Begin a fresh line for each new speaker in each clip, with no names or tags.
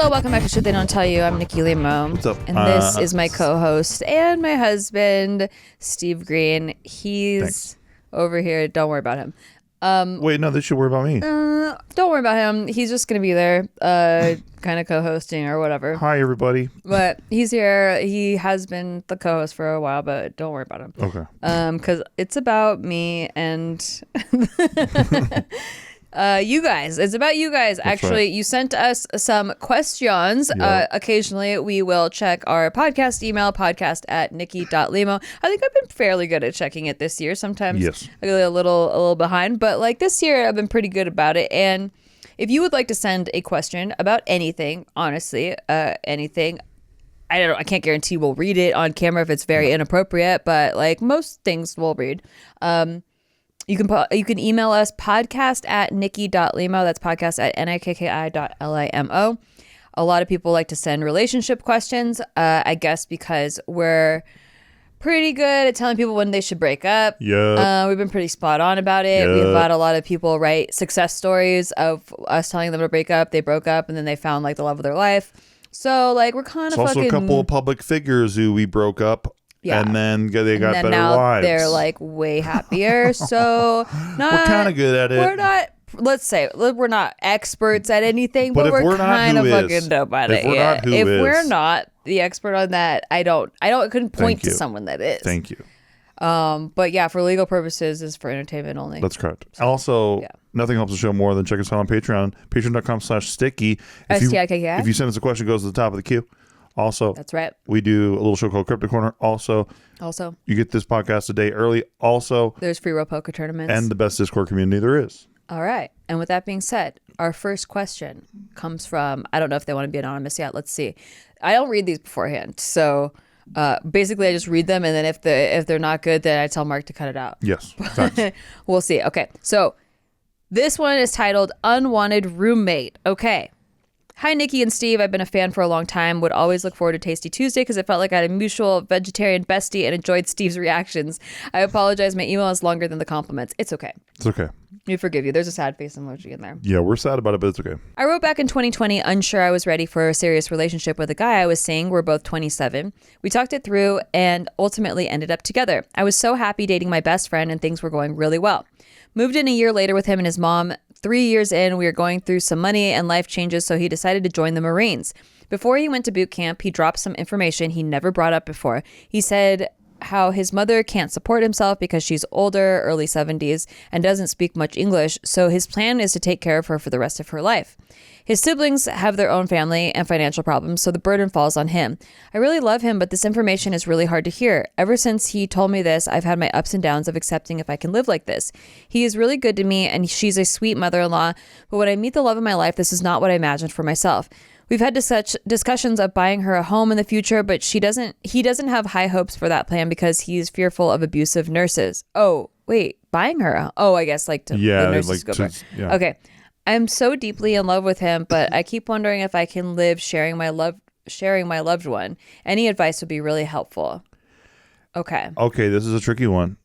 Hello, welcome back to Shit They Don't Tell You. I'm Nikki Limo.
What's up?
And this is my co-host and my husband, Steve Green. He's
Thanks.
over here. Don't worry about him.
Wait, no, they should worry about me.
Don't worry about him. He's just going to be there, kind of co-hosting or whatever.
Hi, everybody.
But he's here. He has been the co-host for a while, but don't worry about him.
Okay.
Because it's about me and you guys. It's about you guys. Actually,
right.
You sent us some questions.
Yep.
Occasionally, we will check our podcast email, podcast@nikki.limo. I think I've been fairly good at checking it this year. Sometimes
Yes.
I get a little behind, but like this year, I've been pretty good about it. And if you would like to send a question about anything, honestly, anything, I can't guarantee we'll read it on camera if it's very inappropriate, but like most things we'll read. You can email us podcast@nikki.limo. That's podcast@nikki.limo. A lot of people like to send relationship questions, I guess because we're pretty good at telling people when they should break up.
Yeah.
We've been pretty spot on about it.
Yep.
We've had a lot of people write success stories of us telling them to break up. They broke up and then they found like the love of their life. So like we're kind of
There's
fucking...
also a couple of public figures who we broke up.
Yeah.
And then they got
then
better
now
lives.
they're like way happier. So
we're kind of good at it.
We're not. Let's say we're not experts at anything, but we're kind of fucking dope at it. If we're not the expert on that, I couldn't point to someone that is.
Thank you.
But yeah, for legal purposes, is for entertainment only.
That's correct. Also, nothing helps the show more than check us out on Patreon. Patreon.com/sticky.
STIKKI.
If you send us a question, it goes to the top of the queue. Also,
that's right.
We do a little show called Crypto Corner. Also, you get this podcast a day early. Also,
there's free roll poker tournaments
and the best Discord community there is.
All right. And with that being said, our first question comes from, I don't know if they want to be anonymous yet. Let's see. I don't read these beforehand. So basically I just read them. And then if they're not good, then I tell Mark to cut it out.
Yes.
We'll see. Okay. So this one is titled Unwanted Roommate. Okay. Hi, Nikki and Steve. I've been a fan for a long time. Would always look forward to Tasty Tuesday because I felt like I had a mutual vegetarian bestie and enjoyed Steve's reactions. I apologize. My email is longer than the compliments. It's okay.
It's okay.
We forgive you. There's a sad face emoji in there.
Yeah, we're sad about it, but it's okay.
I wrote back in 2020, unsure I was ready for a serious relationship with a guy I was seeing. We're both 27. We talked it through and ultimately ended up together. I was so happy dating my best friend and things were going really well. Moved in a year later with him and his mom. 3 years in, we were going through some money and life changes, so he decided to join the Marines. Before he went to boot camp, he dropped some information he never brought up before. He said how his mother can't support himself because she's older, early 70s, and doesn't speak much English, so his plan is to take care of her for the rest of her life. His siblings have their own family and financial problems, so the burden falls on him. I really love him, but this information is really hard to hear. Ever since he told me this, I've had my ups and downs of accepting if I can live like this. He is really good to me, and she's a sweet mother-in-law, but when I meet the love of my life, this is not what I imagined for myself. We've had such discussions of buying her a home in the future, but he doesn't have high hopes for that plan because he's fearful of abusive nurses. Oh, wait, buying her? I guess like the nurses go back.
Yeah.
Okay. I'm so deeply in love with him, but I keep wondering if I can live sharing my loved one. Any advice would be really helpful. Okay.
Okay, this is a tricky one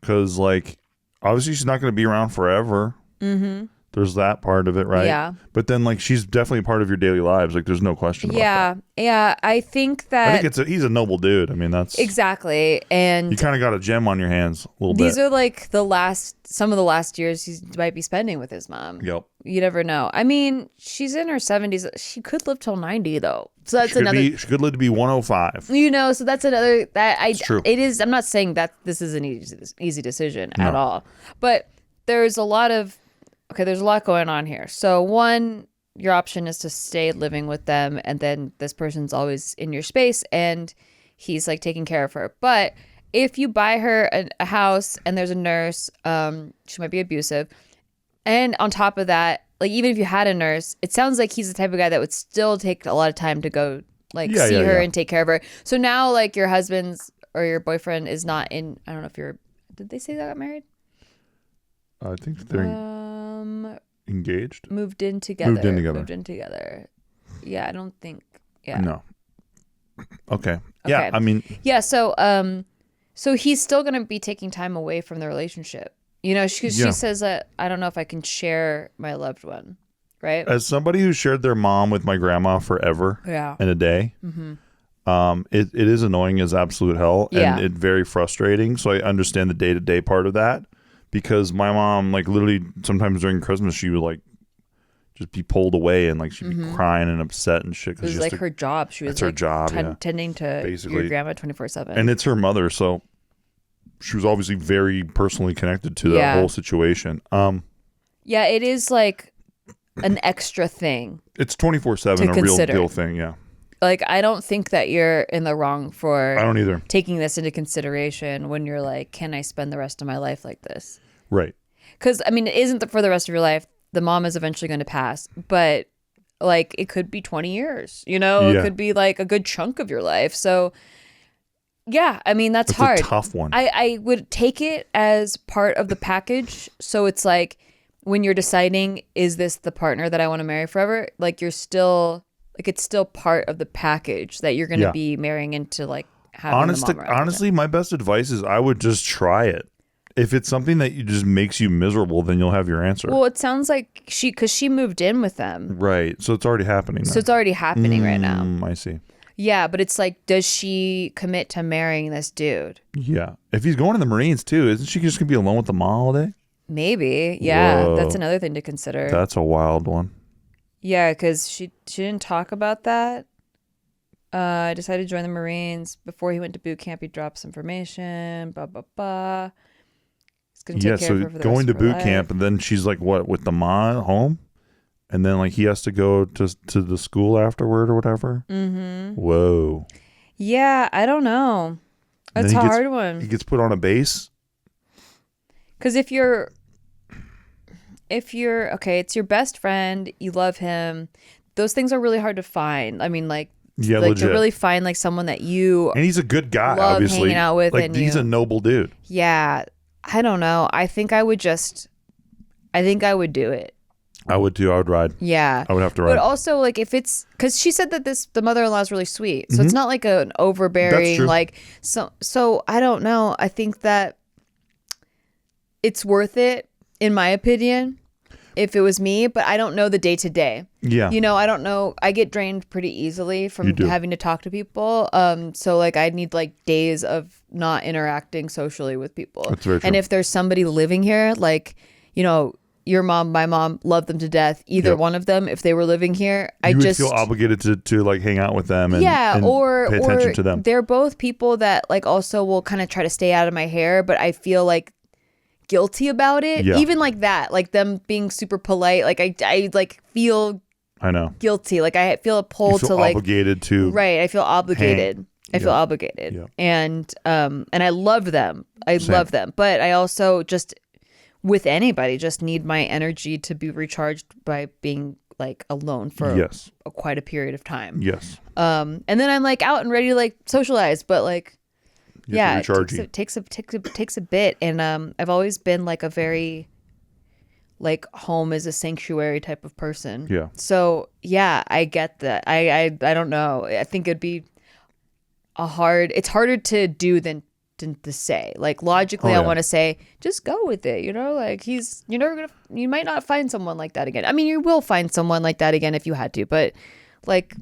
because, like, obviously she's not going to be around forever. Mm-hmm. There's that part of it, right?
Yeah.
But then, like, she's definitely part of your daily lives. Like, there's no question about that.
Yeah. I think
he's a noble dude. I mean, that's
exactly. And
you kind of got a gem on your hands a little bit.
These are like some of the last years he might be spending with his mom.
Yep.
You never know. I mean, she's in her 70s. She could live till 90 though. So that's
she could live to be 105.
So that's another
It's true.
It is. I'm not saying that this is an easy decision at all, but there's a lot going on here. So one, your option is to stay living with them, and then this person's always in your space, and he's like taking care of her. But if you buy her a house and there's a nurse, she might be abusive. And on top of that, like even if you had a nurse, it sounds like he's the type of guy that would still take a lot of time to go see her and take care of her. So now like your husband's or your boyfriend is not in, I don't know if did they say they got married?
I think they're engaged.
Moved in together. Yeah, I don't think. Yeah.
No. Okay. Yeah, I mean.
Yeah, so he's still going to be taking time away from the relationship. You know, she says that I don't know if I can share my loved one. right?
As somebody who shared their mom with my grandma forever in a day, it is annoying as absolute hell, and it's very frustrating. So I understand the day-to-day part of that, because my mom, like, literally sometimes during Christmas, she would like just be pulled away and like she'd be crying and upset and shit.
It was like her job. She was
it's her job,
tending to
basically
your grandma 24/7.
And it's her mother, so she was obviously very personally connected to that whole situation.
Yeah, it is like an extra thing.
It's 24/7, a real deal thing, yeah.
Like, I don't think that you're in the wrong for
I don't either.
taking this into consideration when you're like, can I spend the rest of my life like this?
Right.
Because, I mean, it isn't for the rest of your life. The mom is eventually going to pass, but like it could be 20 years, you know, it could be like a good chunk of your life. So yeah, I mean, that's hard.
A tough one.
I would take it as part of the package. So it's like when you're deciding, is this the partner that I want to marry forever? Like you're still like, it's still part of the package that you're going to be marrying into, like having the mom around.
Honestly, my best advice is I would just try it. If it's something that just makes you miserable, then you'll have your answer.
Well, it sounds like because she moved in with them.
Right. So it's already happening now.
So it's already happening right now.
I see.
Yeah, but it's like, does she commit to marrying this dude?
Yeah. If he's going to the Marines too, isn't she just going to be alone with the mom all day?
Maybe. Yeah.
Whoa.
That's another thing to consider.
That's a wild one.
Yeah, because she didn't talk about that. I decided to join the Marines. Before he went to boot camp, he dropped some information. Blah, blah, blah.
Yeah, so going to boot camp, and then she's like, what, with the mom home? And then like he has to go to the school afterward or whatever? Mm-hmm. Whoa.
Yeah, I don't know. That's a hard one.
He gets put on a base?
Because if you're, okay, it's your best friend, you love him, those things are really hard to find. I mean, like,
legit.
To really find like someone that you
and he's a good guy,
love
obviously.
hanging out with,
like
and
he's a noble dude.
Yeah, I don't know. I think I would do it.
I would too. I would ride.
Yeah,
I would have to ride.
But also, like, if it's because she said that the mother-in-law is really sweet, so it's not like an overbearing, like, so I don't know. I think that it's worth it, in my opinion, if it was me, but I don't know the day to day.
Yeah.
You know, I don't know. I get drained pretty easily from having to talk to people. So like I need like days of not interacting socially with people.
That's very true.
And if there's somebody living here, like, you know, your mom, my mom, love them to death. Either one of them, if they were living here, I would
feel obligated to like hang out with them and,
or
pay attention to them.
They're both people that like also will kind of try to stay out of my hair, but I feel like guilty about it. Even like that, like them being super polite, like I like feel guilty, like I feel a pull to like
obligated to
I feel obligated. I feel obligated. And I love them. Love them, but I also just with anybody just need my energy to be recharged by being like alone for quite a period of time. And then I'm like out and ready to like socialize, but like it takes a bit. And I've always been like a very like home is a sanctuary type of person. So yeah, I get that. I don't know. I think it'd be it's harder to do than to say. Like logically, I want to say just go with it. You know, like you might not find someone like that again. I mean, you will find someone like that again if you had to, but like,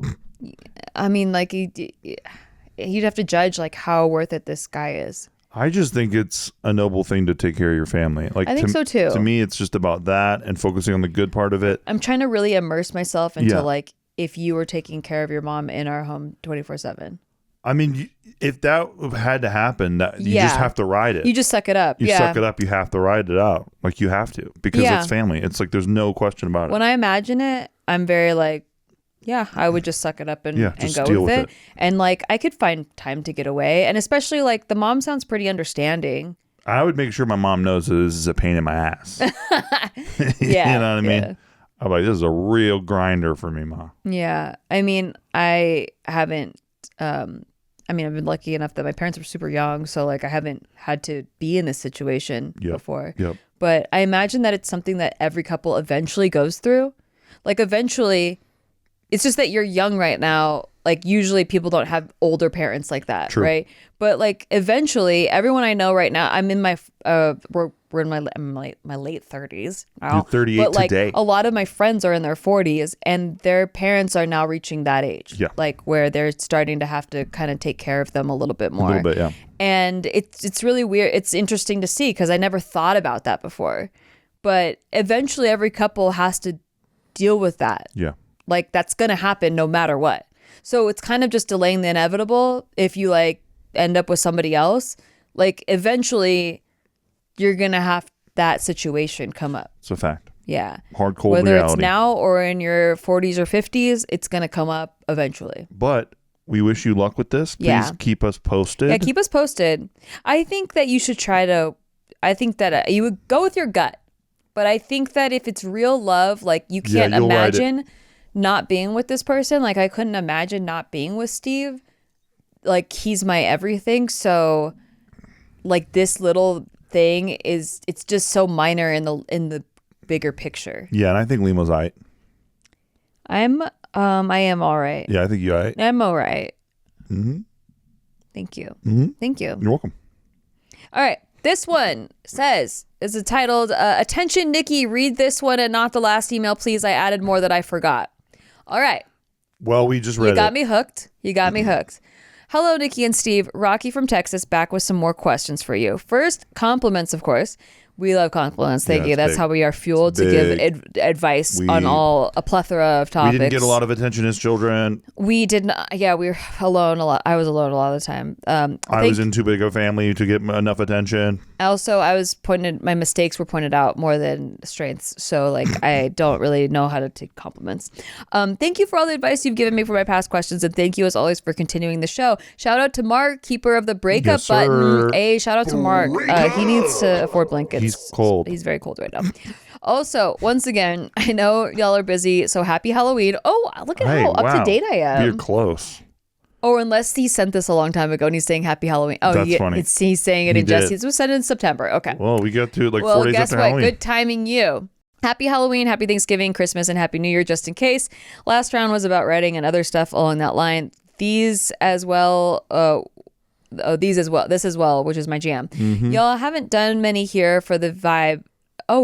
I mean, like you'd have to judge like how worth it this guy is.
I just think it's a noble thing to take care of your family. Like
I think so too.
To me, it's just about that and focusing on the good part of it.
I'm trying to really immerse myself into like if you were taking care of your mom in our home 24/7.
I mean, if that had to happen, you just have to ride it.
You just suck it up.
You suck it up. You have to ride it out. Like you have to, because it's family. It's like there's no question about it.
When I imagine it, I'm very like, I would just suck it up and go with it. And like I could find time to get away. And especially like the mom sounds pretty understanding.
I would make sure my mom knows that this is a pain in my ass. You know what I mean? I'm like, this is a real grinder for me, Ma. Yeah.
I mean, I haven't... I've been lucky enough that my parents were super young, so like I haven't had to be in this situation before. But I imagine that it's something that every couple eventually goes through. Like eventually, it's just that you're young right now. Like usually people don't have older parents like that, right? But like eventually, everyone I know right now, I'm in my we're we're in my late 30s now.
You're 38
but like
today.
a lot of my friends are in their 40s and their parents are now reaching that age.
Yeah.
Like where they're starting to have to kind of take care of them a little bit more.
A little bit, yeah.
And it's really weird. It's interesting to see because I never thought about that before. But eventually every couple has to deal with that.
Yeah.
Like that's going to happen no matter what. So it's kind of just delaying the inevitable. If you like end up with somebody else, like eventually you're going to have that situation come up.
It's a fact.
Yeah.
Hard, cold
Whether
reality.
it's now or in your 40s or 50s, it's going to come up eventually.
But we wish you luck with this. Please keep us posted.
Yeah, keep us posted. I think that you should I think that you would go with your gut. But I think that if it's real love, like you can't imagine not being with this person. Like I couldn't imagine not being with Steve. Like he's my everything. So like this little thing it's just so minor in the bigger picture.
Yeah, and I think Limo's aight.
I am all right.
Yeah, I think you're aight.
I'm all right.
Mm-hmm.
Thank you.
Mm-hmm.
Thank you.
You're welcome.
All right. This one is titled, Attention, Nikki, read this one and not the last email, please. I added more that I forgot. All right.
Well, we just read it.
You got me hooked. You got me hooked. Hello, Nikki and Steve. Rocky from Texas back with some more questions for you. First, compliments, of course. We love compliments. Thank you. That's big. How we are fueled to give advice on a plethora of topics.
We didn't get a lot of attention as children.
We did not. Yeah, we were alone a lot. I was alone a lot of the time.
I was in too big a family to get enough attention.
Also, my mistakes were pointed out more than strengths. So like, I don't really know how to take compliments. Thank you for all the advice you've given me for my past questions. And thank you as always for continuing the show. Shout out to Mark, keeper of the breakup button. Hey, shout out to Mark. He needs to afford blankets.
He's cold.
He's very cold right now. Also, once again, I know y'all are busy, so happy Halloween. Oh, look at how up to date I am.
You're close.
Or unless he sent this a long time ago and he's saying happy Halloween. Oh,
that's funny.
He's saying it in just. It was sent in September. Okay.
Well, we got to 4 days after Halloween. Well, guess what?
Good timing you. Happy Halloween, happy Thanksgiving, Christmas, and happy New Year just in case. Last round was about writing and other stuff along that line. These as well, this as well, which is my jam. Mm-hmm. Y'all haven't done many here for the vibe.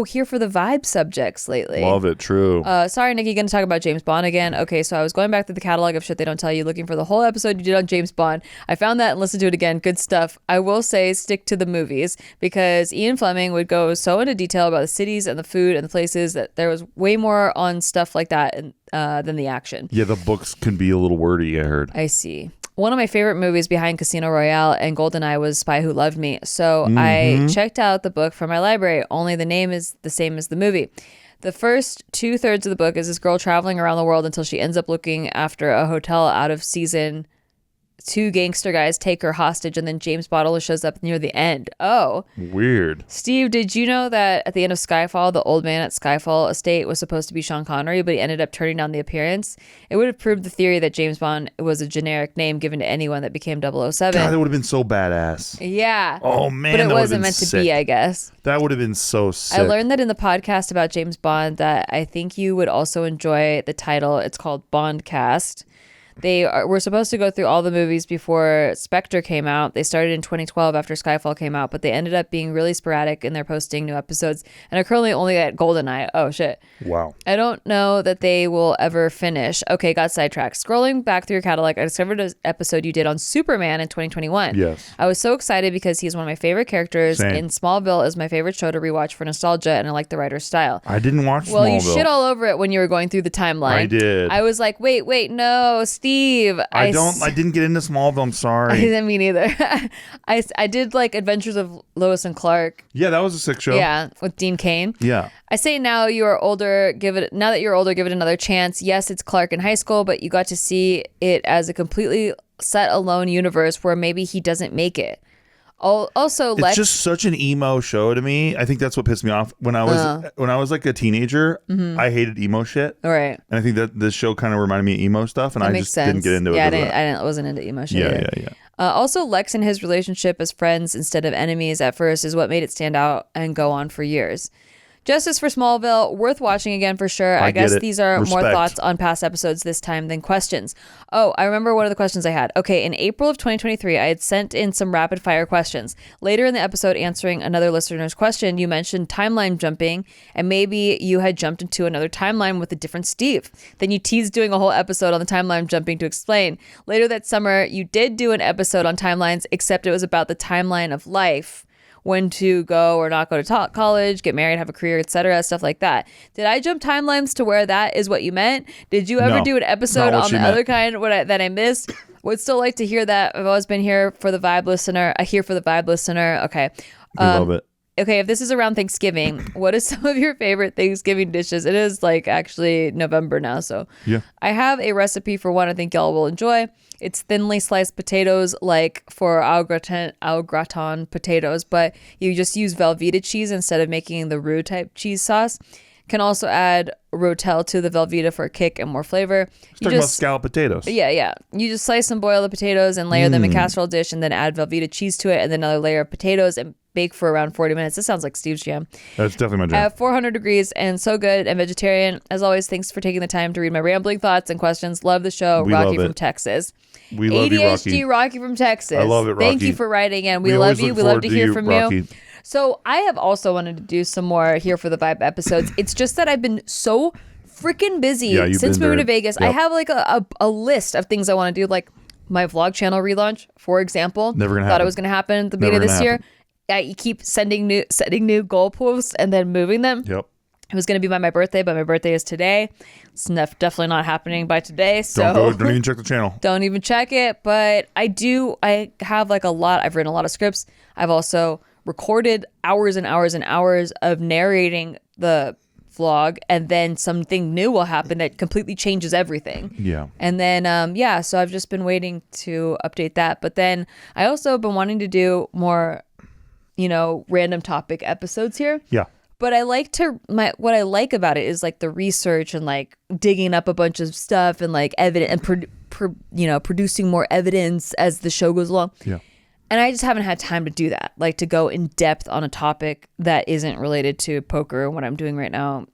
Here for the vibe subjects lately.
Love it. True.
Sorry, Nikki, going to talk about James Bond again. Okay, so I was going back to the catalog of shit they don't tell you, looking for the whole episode you did on James Bond. I found that and listened to it again. Good stuff. I will say stick to the movies because Ian Fleming would go so into detail about the cities and the food and the places that there was way more on stuff like that than the action.
Yeah, the books can be a little wordy, I heard.
I see. One of my favorite movies behind Casino Royale and GoldenEye was Spy Who Loved Me. So I checked out the book from my library. Only the name is the same as the movie. The first 2/3 of the book is this girl traveling around the world until she ends up looking after a hotel out of season. 2 gangster guys take her hostage, and then James Bond shows up near the end. Oh.
Weird.
Steve, did you know that at the end of Skyfall, the old man at Skyfall Estate was supposed to be Sean Connery, but he ended up turning down the appearance? It would have proved the theory that James Bond was a generic name given to anyone that became 007.
God, that would have been so badass.
Yeah.
Oh, man.
But it wasn't meant to be, I guess.
That would have been so sick.
I learned that in the podcast about James Bond that I think you would also enjoy the title. It's called Bondcast. They were supposed to go through all the movies before Spectre came out. They started in 2012 after Skyfall came out, but they ended up being really sporadic in their posting new episodes and are currently only at GoldenEye. Oh, shit.
Wow.
I don't know that they will ever finish. Okay, got sidetracked. Scrolling back through your catalog, I discovered an episode you did on Superman in 2021.
Yes.
I was so excited because he's one of my favorite characters.
Same.
And Smallville is my favorite show to rewatch for nostalgia, and I like the writer's style.
I didn't watch Smallville.
Well, you shit all over it when you were going through the timeline.
I did.
I was like, wait, no, Steve.
I didn't get into Smallville. I'm sorry.
I didn't mean either. I did like Adventures of Lois and Clark.
Yeah, that was a sick show.
Yeah, with Dean Cain.
Yeah.
I say now that you're older, give it another chance. Yes, it's Clark in high school, but you got to see it as a completely set alone universe where maybe he doesn't make it. Also,
it's just such an emo show to me. I think that's what pissed me off when I was like a teenager. Mm-hmm. I hated emo shit.
All right.
And I think that this show kind of reminded me of emo stuff, and I just didn't get into it.
Yeah, I wasn't into emo shit.
Yeah.
Also, Lex and his relationship as friends instead of enemies at first is what made it stand out and go on for years. Justice for Smallville, worth watching again for sure. I guess these are
Respect.
more thoughts on past episodes this time than questions. Oh, I remember one of the questions I had. Okay, in April of 2023, I had sent in some rapid fire questions. Later in the episode, answering another listener's question, you mentioned timeline jumping, and maybe you had jumped into another timeline with a different Steve. Then you teased doing a whole episode on the timeline jumping to explain. Later that summer, you did do an episode on timelines, except it was about the timeline of life. When to go or not go to college, get married, have a career, etc., stuff like that. Did I jump timelines to where that is what you meant? Did you ever do an episode on the other kind that I missed? Would still like to hear that. I've always been here for the vibe listener. Okay.
We love it.
Okay, if this is around Thanksgiving, what is some of your favorite Thanksgiving dishes? It is like actually November now, so
yeah.
I have a recipe for one I think y'all will enjoy. It's thinly sliced potatoes, like for au gratin potatoes, but you just use Velveeta cheese instead of making the roux type cheese sauce. Can also add Rotel to the Velveeta for a kick and more flavor.
You're talking about scalloped potatoes.
Yeah. You just slice and boil the potatoes and layer them in a casserole dish and then add Velveeta cheese to it and then another layer of potatoes and bake for around 40 minutes. This sounds like Steve's jam.
That's definitely my jam.
At 400 degrees and so good and vegetarian. As always, thanks for taking the time to read my rambling thoughts and questions. Love the show. Rocky from Texas.
We love you, Rocky.
Rocky from Texas.
I love it, Rocky.
Thank you for writing in. We love you. We love to hear from you. So I have also wanted to do some more Here for the Vibe episodes. It's just that I've been so freaking busy since moving to Vegas. Yep. I have like a list of things I want to do, like my vlog channel relaunch, for example.
Never gonna
happen. Thought it was going to happen at the beginning of this year. You keep setting new goalposts and then moving them.
Yep.
It was going to be by my birthday, but my birthday is today. It's definitely not happening by today. So
don't even check the channel.
Don't even check it. But I have like a lot. I've written a lot of scripts. I've also recorded hours and hours and hours of narrating the vlog, and then something new will happen that completely changes everything.
Yeah.
And then so I've just been waiting to update that. But then I also been wanting to do more, random topic episodes here.
Yeah.
But what I like about it is like the research and like digging up a bunch of stuff and like evidence and producing more evidence as the show goes along.
Yeah.
And I just haven't had time to do that, like to go in depth on a topic that isn't related to poker and what I'm doing right now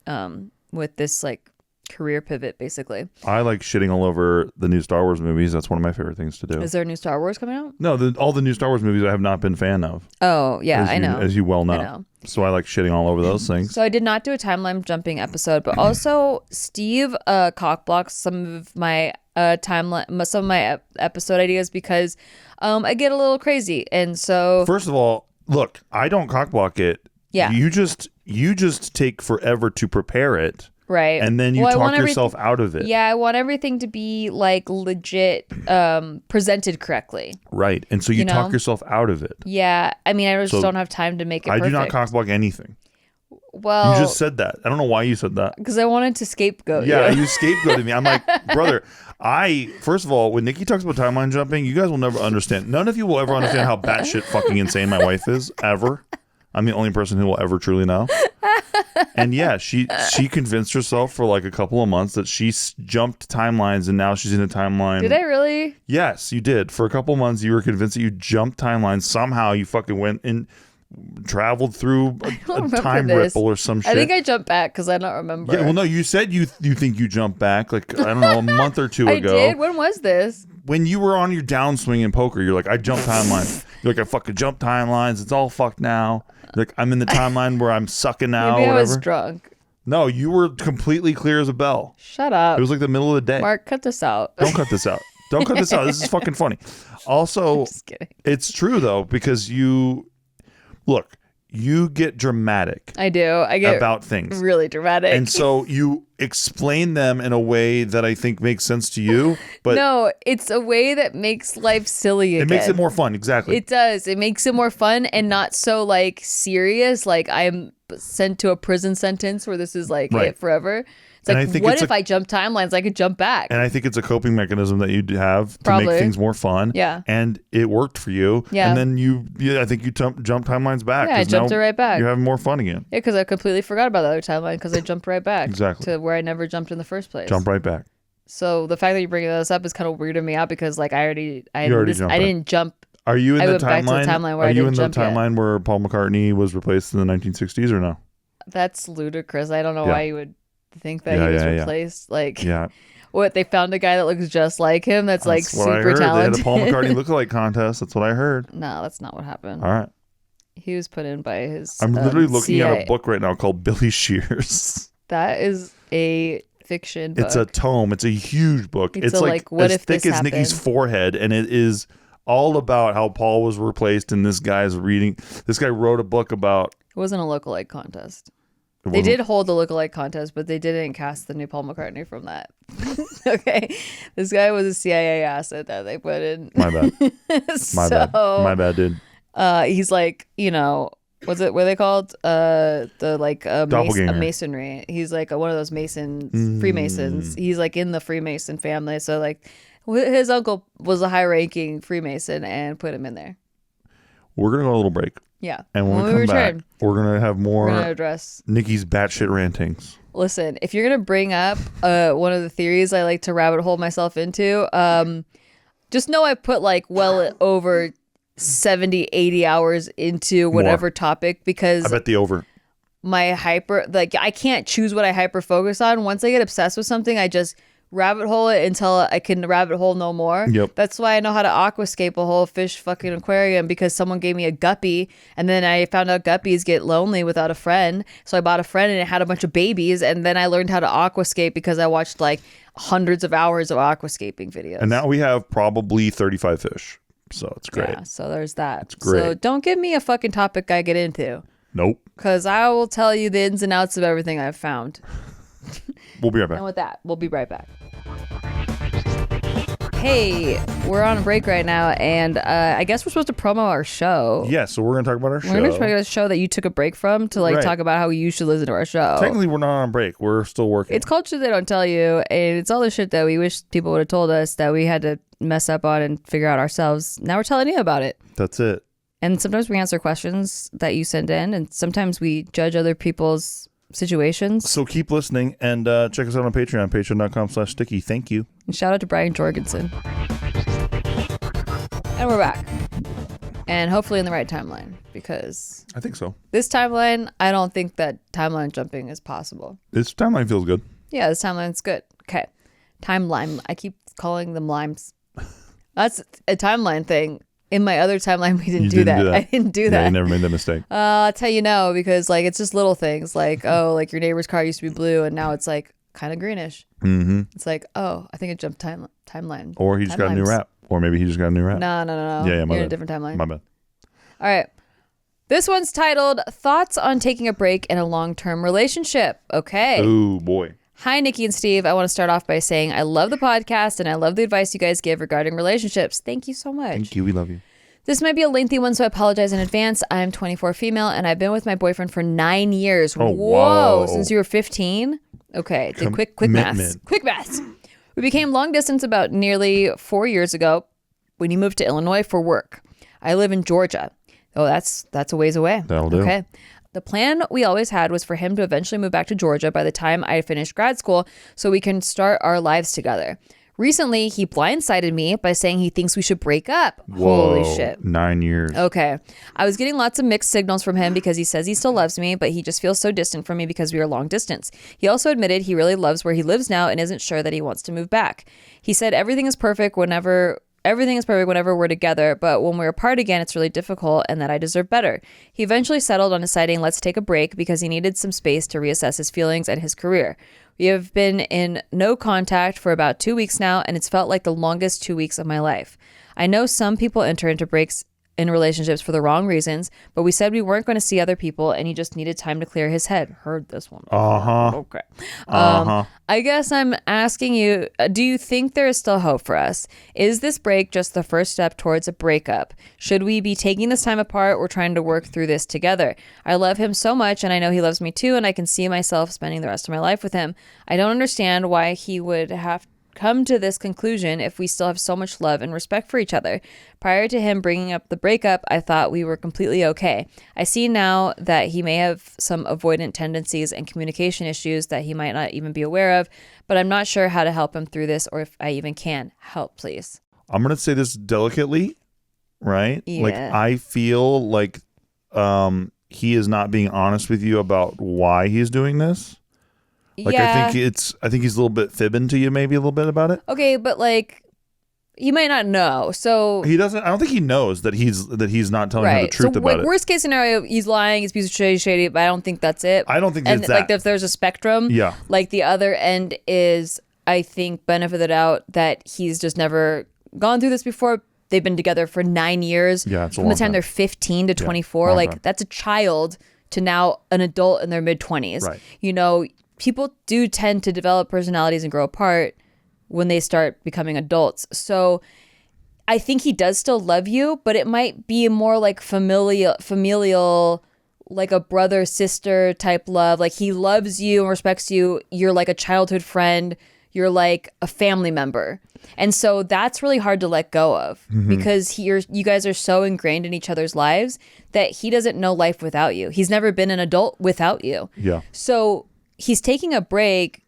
with this like career pivot, basically.
I like shitting all over the new Star Wars movies. That's one of my favorite things to do.
Is there a new Star Wars coming out?
No, all the new Star Wars movies I have not been a fan of.
Oh, yeah, I know.
As you well know.
I know.
So I like shitting all over those things.
So I did not do a timeline jumping episode, but also Steve cockblocks some of my episode ideas because I get a little crazy, and so
first of all, look, I don't cockblock it.
Yeah,
you just take forever to prepare it,
right?
And then you talk yourself out of it.
Yeah, I want everything to be like legit, presented correctly,
right? And so you talk yourself out of it.
Yeah, I mean, I just don't have time to make it.
I do not cockblock anything.
Well,
you just said that. I don't know why you said that.
Because I wanted to scapegoat you.
Yeah, you scapegoated me. I'm like, brother, first of all, when Nikki talks about timeline jumping, you guys will never understand. None of you will ever understand how batshit fucking insane my wife is, ever. I'm the only person who will ever truly know. And yeah, she convinced herself for like a couple of months that she jumped timelines, and now she's in a timeline.
Did I really?
Yes, you did. For a couple of months, you were convinced that you jumped timelines. Somehow you fucking went and traveled through a time ripple or some shit.
I think I jumped back because I don't remember.
Yeah, well, no, you said you think you jumped back like, I don't know, a month or two ago.
I did? When was this?
When you were on your downswing in poker, you're like, I jumped timelines. You're like, I fucking jumped timelines. It's all fucked now. You're like, I'm in the timeline where I'm sucking now.
Maybe
or whatever.
I was drunk.
No, you were completely clear as a bell.
Shut up.
It was like the middle of the day.
Mark, cut this out.
Don't cut this out. Don't cut this out. This is fucking funny. Also,
just kidding.
It's true though, because you get dramatic.
I do. I get
about things.
Really dramatic.
And so you explain them in a way that I think makes sense to you. But
no, it's a way that makes life silly again.
It makes it more fun. Exactly.
It does. It makes it more fun and not so like serious. Like I'm sent to a prison sentence where this is like it forever. It's like, what if I jump timelines? I could jump back.
And I think it's a coping mechanism that you have to make things more fun.
Yeah.
And it worked for you. Yeah. And then I think you jump timelines back.
Yeah, I jumped it right back.
You're having more fun again.
Yeah, because I completely forgot about the other timeline because I jumped right back.
Exactly.
To where I never jumped in the first place.
Jump right back.
So the fact that you're bringing this up is kind of weirding me out because like I didn't jump.
Are you in the timeline?
Back to the timeline where
Are you in the timeline where Paul McCartney was replaced in the 1960s or no?
That's ludicrous. I don't know why you would think that he was replaced. Like, what, they found a guy that looks just like him that's like super talented?
They had a Paul McCartney lookalike contest. That's what I heard.
No, that's not what happened.
All right.
He was put in by his
I'm literally looking
CIA.
at a book right now called Billy Shears.
That is a fiction book.
It's a tome. It's a huge book. It's like
what
as
if
thick
this
as
happened?
Nikki's forehead, and it is all about how Paul was replaced, and this guy wrote a book about...
It wasn't a lookalike contest. They did hold the lookalike contest, but they didn't cast the new Paul McCartney from that. Okay. This guy was a CIA asset that they put in.
My bad. My bad, dude.
He's like, you know, what are they called? Masonry. He's like one of those Freemasons. He's like in the Freemason family. So like his uncle was a high ranking Freemason and put him in there. We're
going to go on a little break.
Yeah.
And when we come back, we're going to have more
address
Nikki's batshit rantings.
Listen, if you're going to bring up one of the theories I like to rabbit hole myself into, just know I put like well over 70, 80 hours into whatever topic, because
I bet the over.
My I can't choose what I hyper focus on. Once I get obsessed with something, I just rabbit hole it until I can rabbit hole no more.
Yep.
That's why I know how to aquascape a whole fish fucking aquarium, because someone gave me a guppy, and then I found out guppies get lonely without a friend. So I bought a friend and it had a bunch of babies, and then I learned how to aquascape because I watched like hundreds of hours of aquascaping videos.
And now we have probably 35 fish. So it's great.
Yeah, so there's that.
It's great.
So don't give me a fucking topic I get into.
Nope.
Because I will tell you the ins and outs of everything I've found.
We'll be right back.
And with that, we'll be right back. Hey, we're on a break right now, and I guess we're supposed to promo our show.
Yeah, so we're going to talk about our show.
We're going to talk about a show that you took a break from to talk about how you should listen to our show.
Technically, we're not on break. We're still working.
It's culture they don't tell you, and it's all the shit that we wish people would have told us that we had to mess up on and figure out ourselves. Now we're telling you about it.
That's it.
And sometimes we answer questions that you send in, and sometimes we judge other people's situations.
So keep listening, and check us out on Patreon, patreon.com/sticky. Thank you.
And shout out to Brian Jorgensen. And we're back. And hopefully in the right timeline, because
I think so.
This timeline, I don't think that timeline jumping is possible.
This timeline feels good.
Yeah, this timeline's good. Okay. Timeline. I keep calling them limes. That's a timeline thing. In my other timeline, we didn't do that. I didn't do that.
Yeah, you never made that mistake.
I'll tell you no, because like it's just little things like, oh, like your neighbor's car used to be blue and now it's like kind of greenish.
Mm-hmm.
It's like, oh, I think it jumped timeline.
Or he just got a new wrap. Or maybe he just got a new wrap.
No.
Yeah, my
You're in
bad.
a different timeline.
My bad.
All right. This one's titled Thoughts on Taking a Break in a Long-Term Relationship. Okay.
Oh, boy.
Hi, Nikki and Steve. I want to start off by saying I love the podcast and I love the advice you guys give regarding relationships. Thank you so much.
Thank you. We love you.
This might be a lengthy one, so I apologize in advance. I'm 24 female, and I've been with my boyfriend for 9 years.
Oh,
whoa.
wow.
Since you were 15? Okay. Did quick maths. Quick maths. We became long distance about nearly 4 years ago when he moved to Illinois for work. I live in Georgia. Oh, that's a ways away.
That'll do.
Okay. The plan we always had was for him to eventually move back to Georgia by the time I finished grad school so we can start our lives together. Recently, he blindsided me by saying he thinks we should break up.
Whoa,
Holy shit.
9 years.
Okay. I was getting lots of mixed signals from him because he says he still loves me, but he just feels so distant from me because we are long distance. He also admitted he really loves where he lives now and isn't sure that he wants to move back. He said everything is perfect whenever we're together, but when we're apart again, it's really difficult and that I deserve better. He eventually settled on deciding let's take a break because he needed some space to reassess his feelings and his career. We have been in no contact for about 2 weeks now, and it's felt like the longest 2 weeks of my life. I know some people enter into breaks in relationships for the wrong reasons, but we said we weren't going to see other people and he just needed time to clear his head. Heard this one. Okay. I guess I'm asking you, do you think there is still hope for us? Is this break just the first step towards a breakup? Should we be taking this time apart or trying to work through this together? I love him so much and I know he loves me too, and I can see myself spending the rest of my life with him. I don't understand why he would have come to this conclusion if we still have so much love and respect for each other. Prior to him bringing up the breakup, I thought we were completely okay. I see now that he may have some avoidant tendencies and communication issues that he might not even be aware of, but I'm not sure how to help him through this or if I even can. Help, please.
I'm going to say this delicately, right?
Yeah.
Like, I feel like he is not being honest with you about why he's doing this. Like,
yeah.
I think he's a little bit fibbing to you, maybe a little bit about it.
Okay, but like, he might not know. So
he doesn't. I don't think he knows that he's not telling her the truth about it.
Worst case scenario, he's lying. He's a piece of shady. But I don't think that's it.
I don't think
and
it's that.
Like, if there's a spectrum,
yeah.
Like, the other end is, I think, benefit of the doubt that he's just never gone through this before. They've been together for 9 years.
Yeah, it's a
from the
long
time they're 15 to 24. Like, time. That's a child to now an adult in their mid-20s.
Right.
You know, people do tend to develop personalities and grow apart when they start becoming adults. So I think he does still love you, but it might be more like familial, like a brother sister type love. Like, he loves you and respects you. You're like a childhood friend. You're like a family member. And so that's really hard to let go of because you guys are so ingrained in each other's lives that he doesn't know life without you. He's never been an adult without you.
Yeah.
So he's taking a break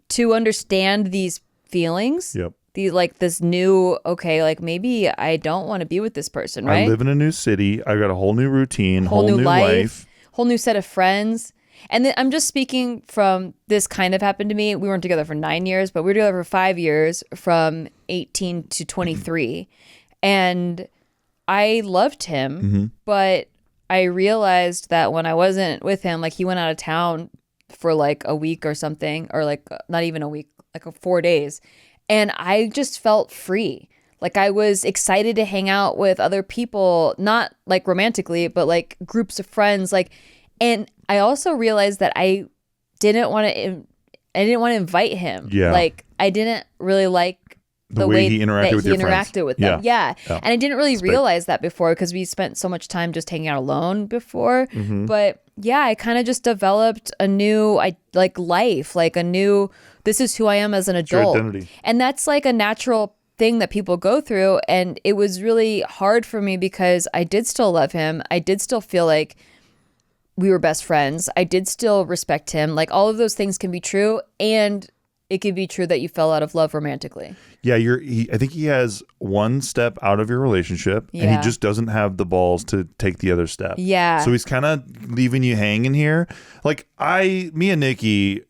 to understand these feelings.
Yep.
Like this new, okay, like maybe I don't want to be with this person, right?
I live in a new city. I've got a whole new routine, whole new life,
whole new set of friends. And then I'm just speaking from this kind of happened to me. We weren't together for 9 years, but we were together for 5 years from 18 to 23. And I loved him, but I realized that when I wasn't with him, like, he went out of town for like a week or something, or like not even a week, like 4 days. And I just felt free. Like, I was excited to hang out with other people, not like romantically, but like groups of friends. Like, and I also realized that I didn't want to invite him.
Yeah.
Like, I didn't really like the way
he interacted
with them. Yeah.
Yeah.
And I didn't really realize that before because we spent so much time just hanging out alone before. But yeah, I kind of just developed a new life, like a new, this is who I am as an adult.
Your identity.
And that's like a natural thing that people go through. And it was really hard for me because I did still love him. I did still feel like we were best friends. I did still respect him. Like, all of those things can be true, and it could be true that you fell out of love romantically.
Yeah, I think he has one step out of your relationship, and he just doesn't have the balls to take the other step.
Yeah.
So he's kind of leaving you hanging here. Like, me and Nikki,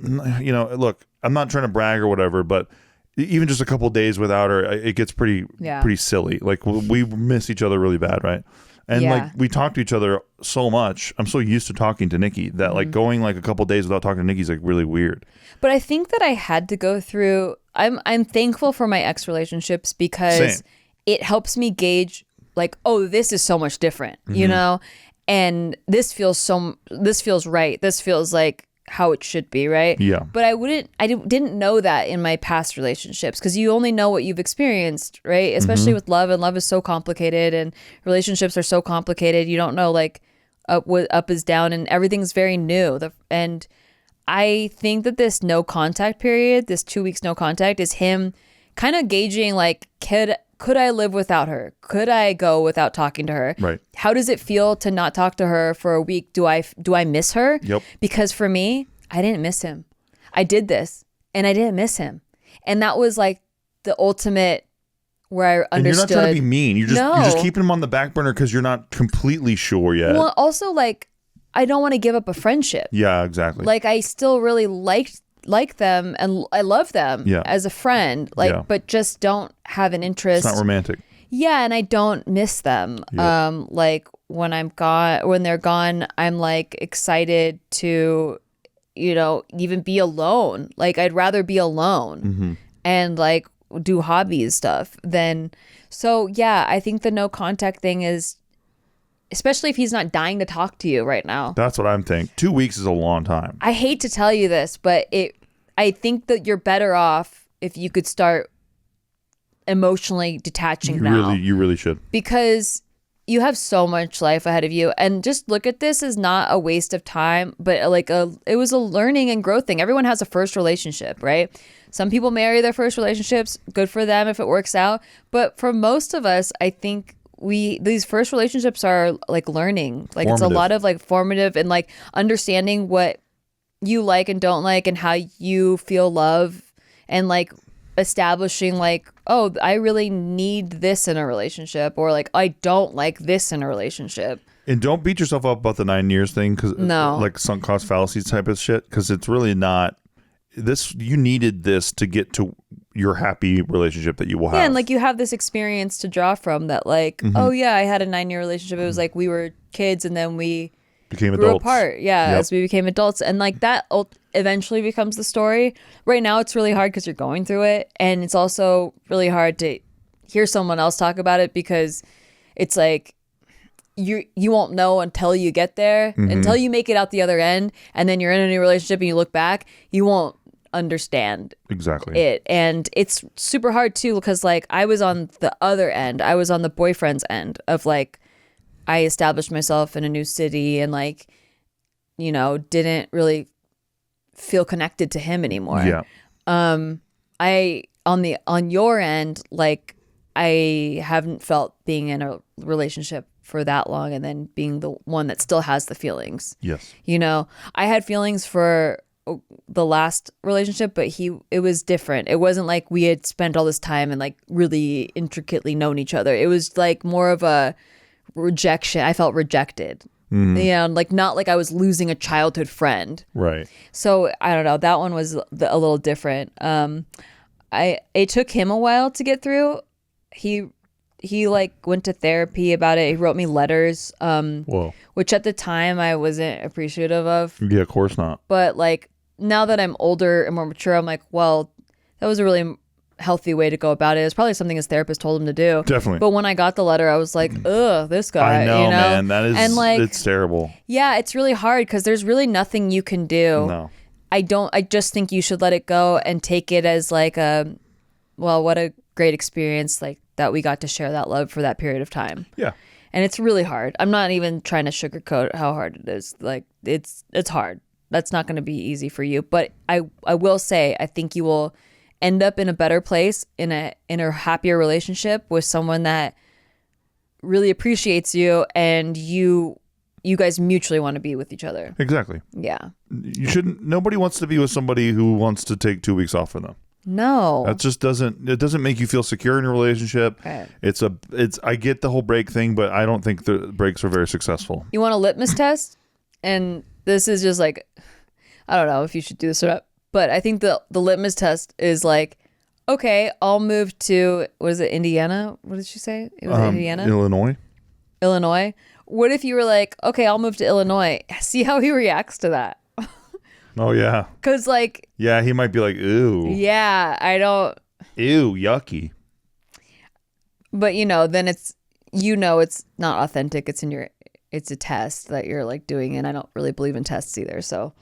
you know, look, I'm not trying to brag or whatever, but even just a couple of days without her, it gets pretty silly. Like, we miss each other really bad, right? And like, we talk to each other so much. I'm so used to talking to Nikki that like going like a couple of days without talking to Nikki is like really weird.
But I think that I had to go through. I'm thankful for my ex relationships because it helps me gauge like, oh, this is so much different, you know, and this feels right. This feels like how it should be, right?
Yeah.
But I didn't know that in my past relationships because you only know what you've experienced, right? Especially with love, and love is so complicated and relationships are so complicated. You don't know like up is down and everything's very new. And I think that this no contact period, this 2 weeks no contact, is him kind of gauging like, could I live without her? Could I go without talking to her?
Right.
How does it feel to not talk to her for a week? Do I miss her?
Yep.
Because for me, I didn't miss him. I did this and I didn't miss him. And that was like the ultimate where I understood.
And you're not trying to be mean. You're just keeping him on the back burner because you're not completely sure yet.
Well, also like, I don't want to give up a friendship.
Yeah, exactly.
Like, I still really like them and I love them as a friend, but just don't have an interest.
It's not romantic.
Yeah, and I don't miss them. Yeah. Like when they're gone, I'm like excited to, you know, even be alone. Like, I'd rather be alone and like do hobbies stuff than. So yeah, I think the no contact thing is, especially if he's not dying to talk to you right now.
That's what I'm thinking. 2 weeks is a long time.
I hate to tell you this, but I think that you're better off if you could start emotionally detaching now.
You really should.
Because you have so much life ahead of you. And just look at this as not a waste of time, but like it was a learning and growth thing. Everyone has a first relationship, right? Some people marry their first relationships. Good for them if it works out. But for most of us, I think these first relationships are like learning. Like, it's a lot of like formative and like understanding what you like and don't like and how you feel love and like establishing like, oh, I really need this in a relationship, or like I don't like this in a relationship.
And don't beat yourself up about the 9 years thing, because like sunk cost fallacy type of shit, because it's really not this. You needed this to get to your happy relationship that you will have.
Yeah, and like you have this experience to draw from that, like, oh yeah, I had a 9-year relationship. It was like we were kids and then we
became
grew
adults.
apart. Yeah, as we became adults, and like that eventually becomes the story. Right now, it's really hard because you're going through it, and it's also really hard to hear someone else talk about it, because it's like you won't know until you get there, until you make it out the other end, and then you're in a new relationship and you look back, you won't understand it. And it's super hard too, because like I was on the other end. I was on the boyfriend's end of like, I established myself in a new city and like, you know, didn't really feel connected to him anymore.
Yeah.
On your end, like I haven't felt being in a relationship for that long and then being the one that still has the feelings.
Yes.
You know, I had feelings for the last relationship, but it was different. It wasn't like we had spent all this time and like really intricately known each other. It was like more of a rejection. I felt rejected. Yeah, like not like I was losing a childhood friend.
Right.
So I don't know. That one was a little different. It took him a while to get through. He like went to therapy about it. He wrote me letters, which at the time I wasn't appreciative of.
Yeah, of course not.
But like now that I'm older and more mature, I'm like, well, that was a really healthy way to go about it. It's probably something his therapist told him to do.
Definitely.
But when I got the letter, I was like, ugh, this guy.
I know,
you know?
man. That is,
and like,
it's terrible.
Yeah, it's really hard because there's really nothing you can do.
No.
I just think you should let it go and take it as like what a great experience, like that we got to share that love for that period of time.
Yeah.
And it's really hard. I'm not even trying to sugarcoat how hard it is. Like it's hard. That's not going to be easy for you. But I will say, I think you will end up in a better place, in a happier relationship with someone that really appreciates you, and you guys mutually want to be with each other.
Exactly.
Yeah.
Nobody wants to be with somebody who wants to take 2 weeks off for them.
No.
That just doesn't make you feel secure in your relationship.
Right.
I get the whole break thing, but I don't think the breaks are very successful.
You want a litmus test? And this is just like, I don't know if you should do this or not, but I think the litmus test is like, okay, I'll move to, what is it, Indiana? What did she say? It was Indiana? Illinois. What if you were like, okay, I'll move to Illinois. See how he reacts to that.
Oh, yeah.
Because, like...
Yeah, he might be like, ooh.
Yeah, I don't...
Ew, yucky.
But, then it's not authentic. It's a test that you're, like, doing, and I don't really believe in tests either, so,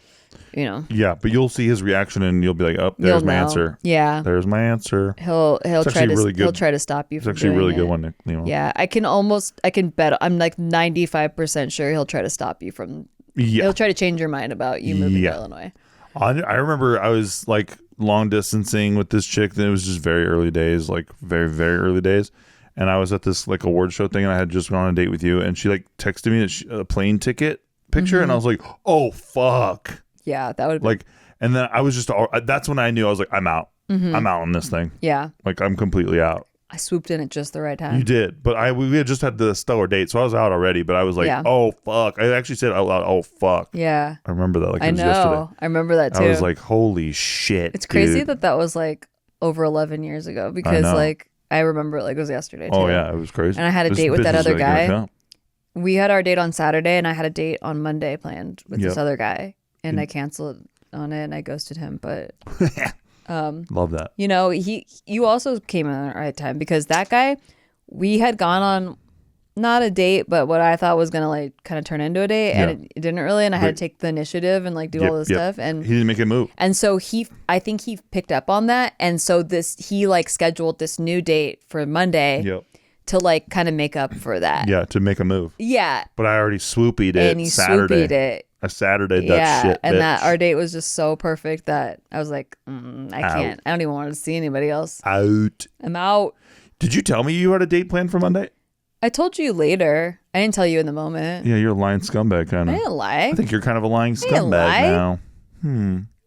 Yeah, but you'll see his reaction, and you'll be like, oh, there's my answer.
Yeah.
There's my answer.
He'll try to stop you from doing it.
It's actually a really good one, Limo.
Yeah, I can bet, I'm, like, 95% sure he'll try to stop you from... Yeah. He'll try to change your mind about you moving to Illinois.
I remember I was like long distancing with this chick. Then it was just very early days, like very, very early days. And I was at this like award show thing, and I had just gone on a date with you. And she like texted me a plane ticket picture, and I was like, oh, fuck.
Yeah, that would be
like, and then I was just, that's when I knew. I was like, I'm out. I'm out on this thing.
Yeah.
Like, I'm completely out.
I swooped in at just the right time.
You did, but we had just had the stellar date, so I was out already. But I was like, "Oh fuck!" I actually said out loud, "Oh fuck!"
Yeah,
I remember that. Like it was yesterday.
I remember that too.
I was like, "Holy shit!"
It's crazy that was like over 11 years ago, because like I remember it like it was yesterday too.
Oh yeah, it was crazy.
And I had a date with that other guy. We had our date on Saturday, and I had a date on Monday planned with this other guy, and I canceled on it and I ghosted him, but.
Love that.
You also came in at the right time, because that guy, we had gone on not a date, but what I thought was gonna like kind of turn into a date, and it didn't really, and I had to take the initiative and like do all this stuff, and
he didn't make a move.
And so I think he picked up on that, and so he like scheduled this new date for Monday. To like kind of make up for that.
Yeah, to make a move.
Yeah.
But I already swoopied it
and he
Saturday.
Swooped it.
A Saturday, that shit,
and
bitch.
that our date was just so perfect that I was like, I can't. I don't even want to see anybody else.
Out.
I'm out.
Did you tell me you had a date planned for Monday?
I told you later. I didn't tell you in the moment.
Yeah, you're a lying scumbag, kind of.
I didn't lie.
I think you're kind of a lying scumbag now.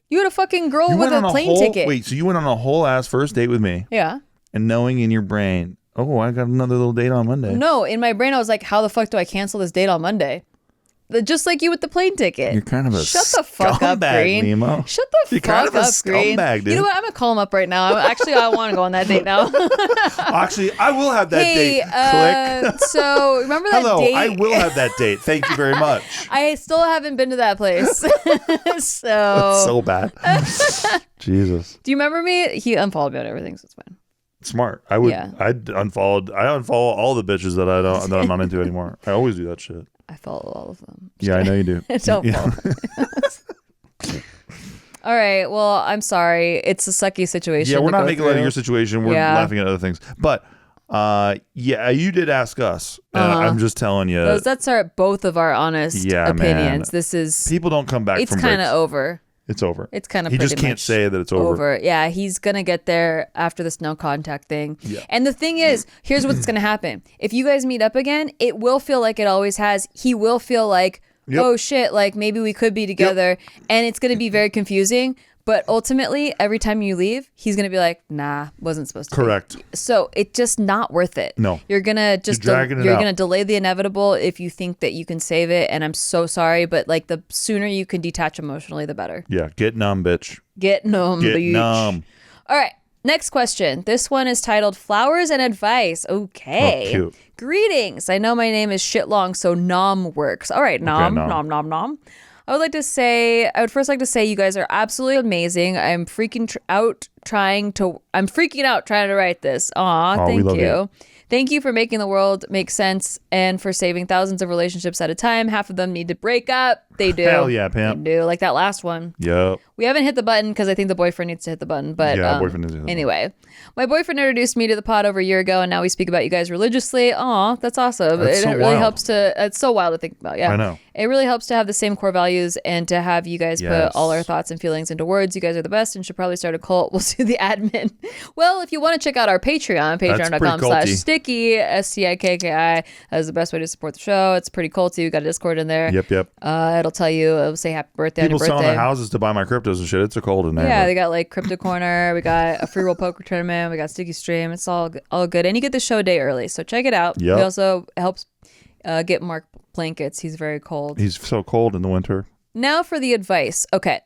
You had a fucking girl with a plane ticket.
Wait, so you went on a whole ass first date with me?
Yeah.
And knowing in your brain, oh, I got another little date on Monday.
No, in my brain I was like, how the fuck do I cancel this date on Monday? Just like you with the plane ticket.
You're kind of a
Shut the fuck up, Green.
Limo.
Shut the
You're
fuck
kind of a
up, Green.
scumbag, dude.
You know what? I'm gonna call him up right now. I want to go on that date now.
Actually, I will have that date. Click.
So remember that
Hello,
date?
I will have that date. Thank you very much.
I still haven't been to that place.
That's so bad. Jesus.
Do you remember me? He unfollowed me on everything, so it's fine.
Smart. I unfollow all the bitches that I'm not into anymore. I always do that shit.
I follow all of them.
Yeah, I know you do.
Don't follow. All right. Well, I'm sorry. It's a sucky situation.
Yeah, we're not making light of your situation. We're laughing at other things. But yeah, you did ask us. And I'm just telling you.
That's both of our honest opinions. Man. This is
people don't come back.
It's kind of over.
It's over.
It's kind of.
He just can't say that it's over.
Yeah, he's gonna get there after this no contact thing.
Yeah.
And the thing is, here's what's gonna happen. If you guys meet up again, it will feel like it always has. He will feel like, oh shit, like maybe we could be together, and it's gonna be very confusing. But ultimately, every time you leave, he's going to be like, nah, wasn't supposed to
Correct.
be. So it's just not worth it.
No.
You're going to just, you're going to delay the inevitable if you think that you can save it. And I'm so sorry, but like the sooner you can detach emotionally, the better.
Yeah. Get numb, bitch.
Get numb,
Get
bitch.
numb.
All right. Next question. This one is titled Flowers and Advice. Okay.
Oh, cute.
Greetings. I know my name is shit long, so nom works. All right, nom,
okay,
nom. I would first like to say you guys are absolutely amazing. I'm freaking out trying to write this. Aw, thank you. Thank you for making the world make sense and for saving thousands of relationships at a time. Half of them need to break up. They do.
Hell yeah, pimp.
They do, like that last one.
Yep.
We haven't hit the button because I think the boyfriend needs to hit the button. But
boyfriend needs to hit the
anyway, my boyfriend introduced me to the pod over a year ago, and now we speak about you guys religiously. Aw, that's awesome.
That's so
really
wild.
helps to. It's so wild to think about. Yeah,
I know.
It really helps to have the same core values and to have you guys put all our thoughts and feelings into words. You guys are the best and should probably start a cult. We'll do the admin. Well, if you want to check out our Patreon, patreon.com/sticky, STIKKI, is the best way to support the show. It's pretty culty. We got a Discord in there.
Yep.
It'll tell you, it'll say happy birthday
People
on your birthday.
selling their houses to buy my cryptos and shit. It's a cold in there.
Yeah, they got like Crypto Corner. We got a free roll poker tournament. We got Sticky Stream. It's all good. And you get the show a day early. So check it out.
Yep.
He also helps get Mark blankets. He's very cold.
He's so cold in the winter.
Now for the advice. Okay.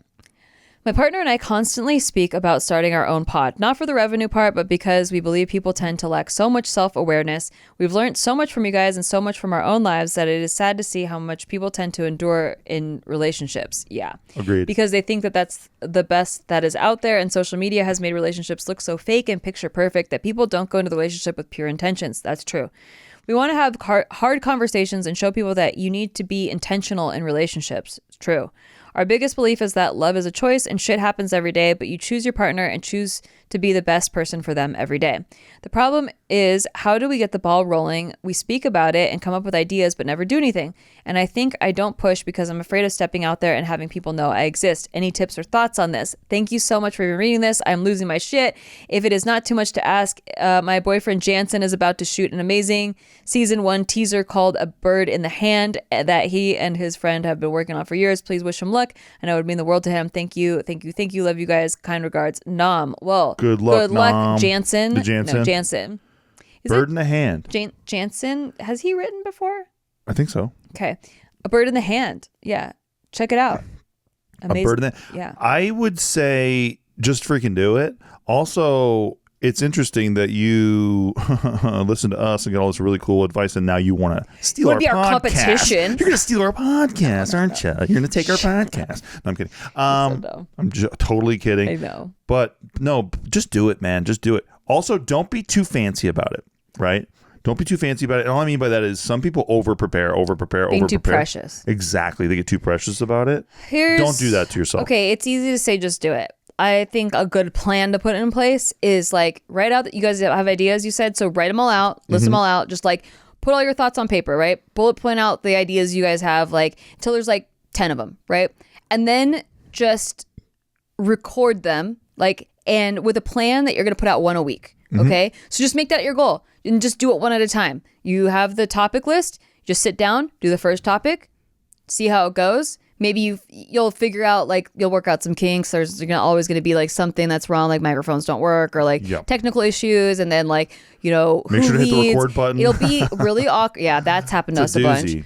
My partner and I constantly speak about starting our own pod, not for the revenue part, but because we believe people tend to lack so much self-awareness. We've learned so much from you guys and so much from our own lives that it is sad to see how much people tend to endure in relationships. Yeah.
Agreed.
Because they think that that's the best that is out there, and social media has made relationships look so fake and picture perfect that people don't go into the relationship with pure intentions. That's true. We want to have hard conversations and show people that you need to be intentional in relationships. It's true. Our biggest belief is that love is a choice and shit happens every day, but you choose your partner and choose to be the best person for them every day. The problem is, how do we get the ball rolling? We speak about it and come up with ideas, but never do anything. And I think I don't push because I'm afraid of stepping out there and having people know I exist. Any tips or thoughts on this? Thank you so much for reading this. I'm losing my shit. If it is not too much to ask, my boyfriend Jansen is about to shoot an amazing season 1 teaser called A Bird in the Hand that he and his friend have been working on for years. Please wish him luck. I know it would mean the world to him. Thank you. Love you guys. Kind regards. Nom. Well,
good luck, Nom.
Jansen.
The Jansen.
No, Jansen.
Bird in the Hand.
Jansen. Has he written before?
I think so.
Okay. A Bird in the Hand. Yeah. Check it out. Amazing.
A Bird in the
Yeah.
I would say just freaking do it. Also, it's interesting that you listen to us and get all this really cool advice, and now you want to steal our podcast.
Our competition.
You're going to steal our podcast, aren't you? You're going to take our podcast. No, I'm kidding. I'm totally kidding.
I know.
But no, just do it, man. Just do it. Also, don't be too fancy about it, right? Don't be too fancy about it. And all I mean by that is some people over-prepare.
Being too precious.
Exactly. They get too precious about it. Don't do that to yourself.
Okay, it's easy to say just do it. I think a good plan to put in place is like write out that you guys have ideas, you said. So write them all out, list them all out. Just like put all your thoughts on paper, right? Bullet point out the ideas you guys have, like until there's like 10 of them, right? And then just record them, like, and with a plan that you're going to put out one a week. Okay. So just make that your goal and just do it one at a time. You have the topic list, just sit down, do the first topic, see how it goes. maybe you'll figure out, like, you'll work out some kinks. There's always going to be like something that's wrong, like microphones don't work or like technical issues, and then like, you know,
make sure to hit the record button.
It'll be really awkward. Yeah, that's happened to us a bunch.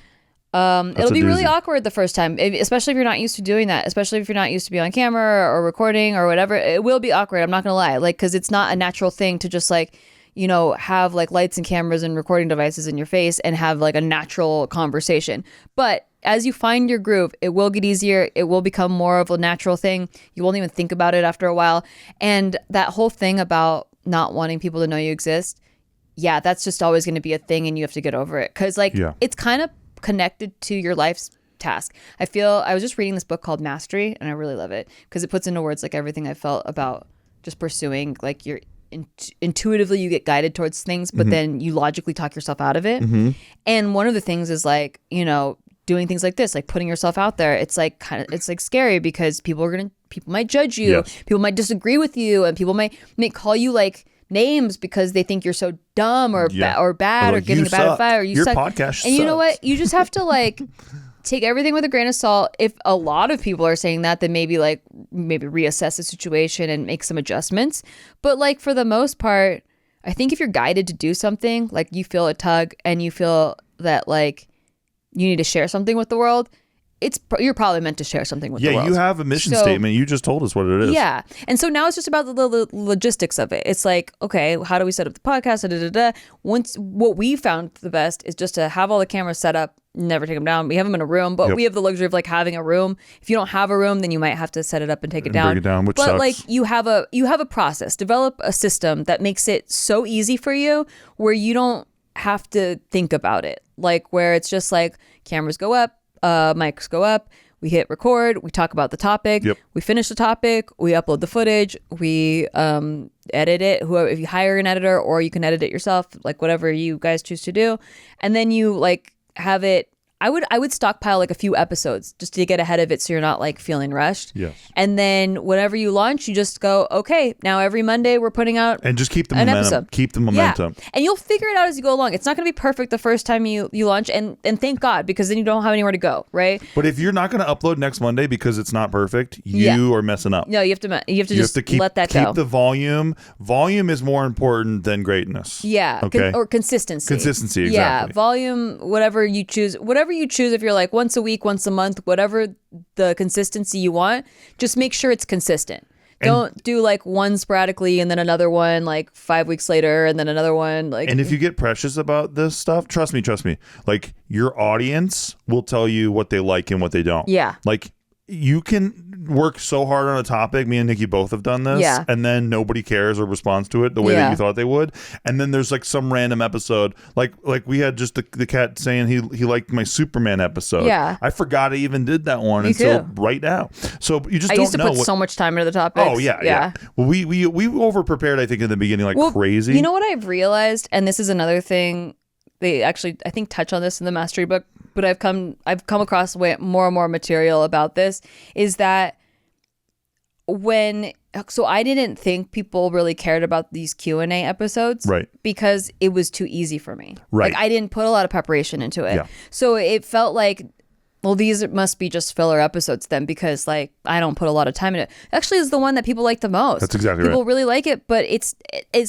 It'll be really awkward the first time, especially if you're not used to doing that, especially if you're not used to be on camera or recording or whatever. It will be awkward. I'm not going to lie. Like, because it's not a natural thing to just like, you know, have like lights and cameras and recording devices in your face and have like a natural conversation. But as you find your groove, it will get easier. It will become more of a natural thing. You won't even think about it after a while. And that whole thing about not wanting people to know you exist, yeah, that's just always going to be a thing, and you have to get over it. Because like it's kind of connected to your life's task. I was just reading this book called Mastery, and I really love it because it puts into words like everything I felt about just pursuing, like you're intuitively you get guided towards things, but then you logically talk yourself out of it. And one of the things is like, you know, doing things like this, like putting yourself out there. It's like it's like scary because people might judge you, people might disagree with you, and people might call you like names because they think you're so dumb or bad or getting a bad advice or you
your
suck.
Podcast
and
sucks.
You know what? You just have to like take everything with a grain of salt. If a lot of people are saying that, then maybe reassess the situation and make some adjustments. But like for the most part, I think if you're guided to do something, like you feel a tug and you feel that like you need to share something with the world, you're probably meant to share something with the world.
Yeah, you have a mission statement. You just told us what it is.
Yeah. And so now it's just about the logistics of it. It's like, okay, how do we set up the podcast? Once, what we found the best is just to have all the cameras set up, never take them down. We have them in a room, but we have the luxury of like having a room. If you don't have a room, then you might have to set it up and take it down.
Break it down, which
but
sucks.
Like you have a process. Develop a system that makes it so easy for you where you don't have to think about it. Like where it's just like cameras go up, mics go up, we hit record, we talk about the topic, we finish the topic, we upload the footage, we edit it, if you hire an editor, or you can edit it yourself, like whatever you guys choose to do, and then you like have it. I would stockpile like a few episodes just to get ahead of it so you're not like feeling rushed.
Yes.
And then whenever you launch, you just go, okay, now every Monday we're putting out
and just keep the momentum.
Episode.
Keep the momentum.
Yeah. And you'll figure it out as you go along. It's not going to be perfect the first time you launch, and thank God, because then you don't have anywhere to go, right?
But if you're not going to upload next Monday because it's not perfect, you are messing up.
No, you have to let that go.
Keep the volume. Volume is more important than greatness.
Yeah.
Okay.
Or consistency.
Consistency, exactly.
Yeah. Volume, whatever you choose, if you're like once a week, once a month, whatever the consistency you want, just make sure it's consistent. Don't do like one sporadically and then another one like 5 weeks later and then another one. Like,
and if you get precious about this stuff, trust me, like your audience will tell you what they like and what they don't.
Yeah.
Like you can work so hard on a topic. Me and Nikki both have done this.
Yeah.
And then nobody cares or responds to it the way that you thought they would. And then there's like some random episode, like we had just the cat saying he liked my Superman episode.
Yeah.
I forgot I even did that one until right now. So you just don't know.
I used to put so much time into the topics.
Oh yeah. Well, we over prepared, I think, in the beginning, crazy.
You know what I've realized, and this is another thing. They actually, I think, touch on this in the Mastery book, but I've come across more and more material about this, is that I didn't think people really cared about these Q&A episodes,
right? Because
it was too easy for me,
right?
Like I didn't put a lot of preparation into it, so it felt like, well, these must be just filler episodes then, because like I don't put a lot of time in it. Actually, is the one that people like the most.
That's exactly
people
right.
really like it, but it's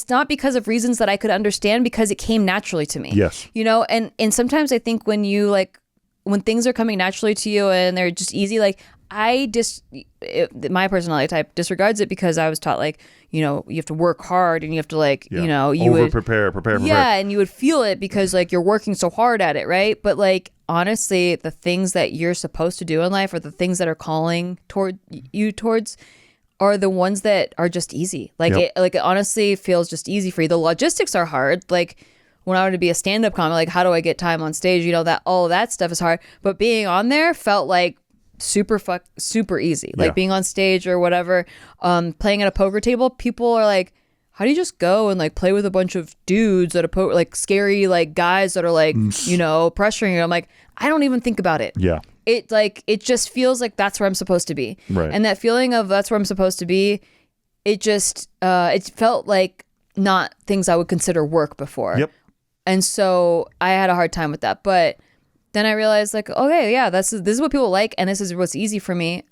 not because of reasons that I could understand, because it came naturally to me.
Yes,
you know, and sometimes I think when things are coming naturally to you and they're just easy, like my personality type disregards it, because I was taught like, you know, you have to work hard and you have to like, you know, you would prepare. Yeah, and you would feel it because like you're working so hard at it, right? But like honestly, the things that you're supposed to do in life, or the things that are calling towards are the ones that are just easy. Like it honestly feels just easy for you. The logistics are hard. Like when I wanted to be a stand-up comic, like how do I get time on stage? You know, that all of that stuff is hard. But being on there felt like super easy. Like being on stage or whatever, playing at a poker table, people are like, how do you just go and like play with a bunch of dudes at a poker, like scary like guys that are like, you know, pressuring you? I'm like, I don't even think about it. Yeah. It just feels like that's where I'm supposed to be. Right. And that feeling of that's where I'm supposed to be, it just it felt like not things I would consider work before. Yep. And so I had a hard time with that. But then I realized like, okay, yeah, this is what people like, and this is what's easy for me.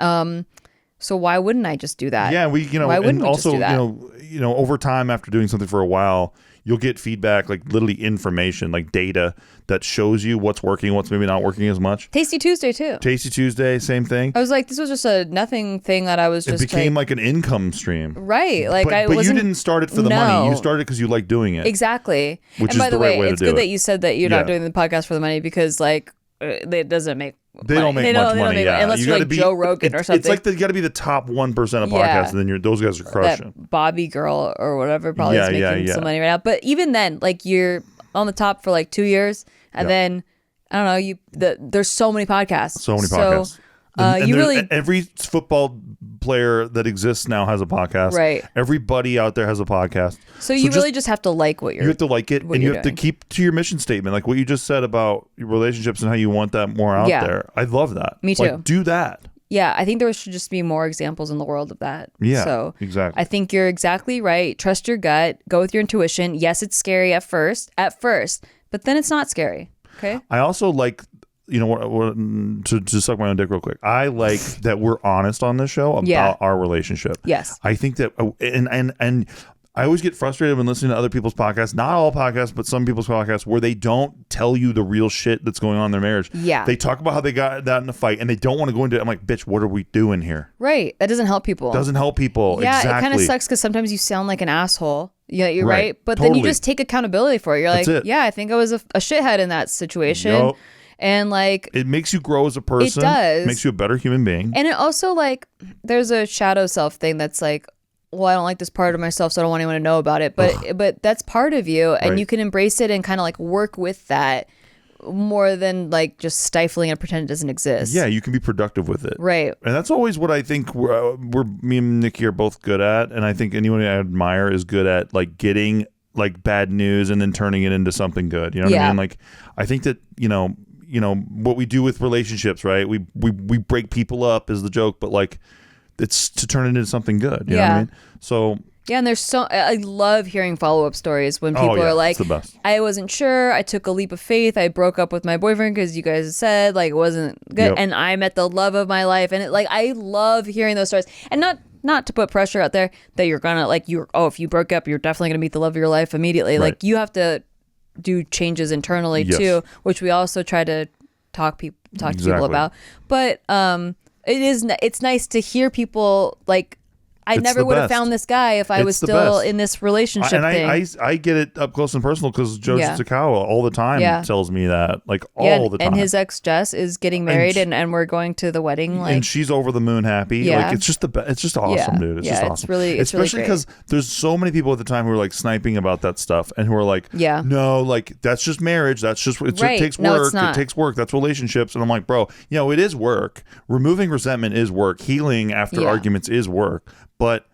So why wouldn't I just do that?
Yeah, why wouldn't we also,
just do that?
over time after doing something for a while, you'll get feedback, like literally information, like data that shows you what's working, what's maybe not working as much.
Tasty Tuesday too.
Tasty Tuesday, same thing.
I was like, this was just a nothing thing that I was just.
It became like an income stream,
right? Like,
but you didn't start it for the money. You started it because you like doing it.
Exactly.
Which
and by
is
the way,
right way
it's
to do
good
it.
that you said that you're not doing the podcast for the money, because like it doesn't make.
They don't make much money,
unless you're like Joe Rogan or something.
It's like they got to be the top 1% of podcasts, and then those guys are crushing.
That Bobby girl or whatever probably is making some money right now. But even then, like you're on the top for like 2 years, and then I don't know. There's so many podcasts.
So many podcasts. And
you really
every football player that exists now has a podcast.
Right.
Everybody out there has a podcast.
So you really just have to like what you're.
You have to like it, and you have to keep to your mission statement, like what you just said about your relationships and how you want that more out there. I love that.
Me too.
Like, do that.
Yeah, I think there should just be more examples in the world of that.
Yeah,
so
exactly.
I think you're exactly right. Trust your gut. Go with your intuition. Yes, it's scary at first, but then it's not scary. Okay.
I also like, to suck my own dick real quick. I like that we're honest on this show about our relationship.
Yes.
I think that, and I always get frustrated when listening to other people's podcasts, not all podcasts, but some people's podcasts, where they don't tell you the real shit that's going on in their marriage.
Yeah.
They talk about how they got that in a fight, and they don't want to go into it. I'm like, bitch, what are we doing here?
Right. That doesn't help people.
Doesn't help people.
Yeah,
exactly.
It kind of sucks because sometimes you sound like an asshole. Yeah, you're right. But
totally.
then you just take accountability for it. You're like, yeah, I think I was a shithead in that situation.
Yep.
And like,
it makes you grow as a person.
It does.
Makes you a better human being.
And it also, like, there's a shadow self thing that's like, well, I don't like this part of myself, so I don't want anyone to know about it. But that's part of you, and you can embrace it and kind of like work with that more than like just stifling and pretend it doesn't exist.
Yeah, you can be productive with it.
Right.
And that's always what I think me and Nikki are both good at, and I think anyone I admire is good at like getting like bad news and then turning it into something good. You know what I mean? Like, I think that what we do with relationships, right? We break people up is the joke, but like it's to turn it into something good. You know what I mean? So
yeah, and I love hearing follow-up stories when people are like,
it's the best.
I wasn't sure, I took a leap of faith, I broke up with my boyfriend because you guys said like it wasn't good, and I met the love of my life, and I love hearing those stories, and not to put pressure out there that you're gonna if you broke up, you're definitely gonna meet the love of your life immediately. Right. Like you have to do changes internally too, which we also try to talk to people about. But it's nice to hear people like, I never would have found this guy if I was still in this relationship thing.
I get it up close and personal because Joe Tsukawa all the time tells me that, like all the time.
And his ex Jess is getting married, and we're going to the wedding. Like,
and she's over the moon happy.
Yeah.
Like it's just it's just awesome, dude. It's just awesome.
It's really,
especially because there's so many people at the time who are like sniping about that stuff and who are like, no, like that's just marriage. That's just it takes work. It takes work. That's relationships. And I'm like, bro, it is work. Removing resentment is work. Healing after arguments is work. But